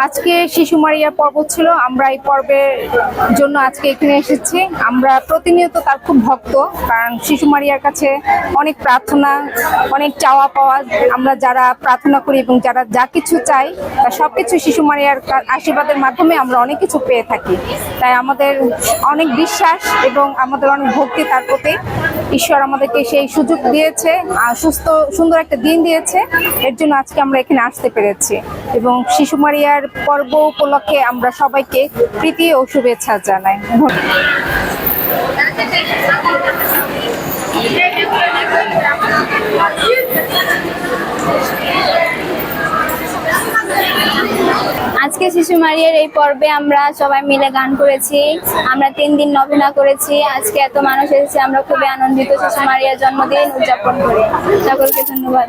আজকে শিশু মারিয়ার পর্ব ছিল। আমরা এই পর্বের জন্য আজকে এখানে এসেছি। আমরা প্রতিনিয়ত তার খুব ভক্ত, কারণ শিশু মারিয়ার কাছে অনেক প্রার্থনা, অনেক চাওয়া পাওয়া, আমরা যারা প্রার্থনা করি এবং যারা যা কিছু চাই তা সবকিছু শিশু মারিয়ার আশীর্বাদের মাধ্যমে আমরা অনেক কিছু পেয়ে থাকি। তাই আমাদের অনেক বিশ্বাস এবং আমাদের অনেক ভক্তি তার প্রতি। ঈশ্বর আমাদেরকে সেই সুযোগ দিয়েছে, সুস্থ সুন্দর একটা দিন দিয়েছে, এর জন্য আজকে আমরা এখানে আসতে পেরেছি। এবং শিশু মারিয়ার পর্ব উপলক্ষে আমরা সবাইকে প্রীতি ও শুভেচ্ছা জানাই। আজকে শিশু মারিয়ার এই পর্বে আমরা সবাই মিলে গান করেছি, আমরা 3 দিন নভেনা করেছি। আজকে এত মানুষ এসেছে, আমরা খুবই আনন্দিত শিশু মারিয়ার জন্মদিন উদযাপন করে। সকলকে ধন্যবাদ।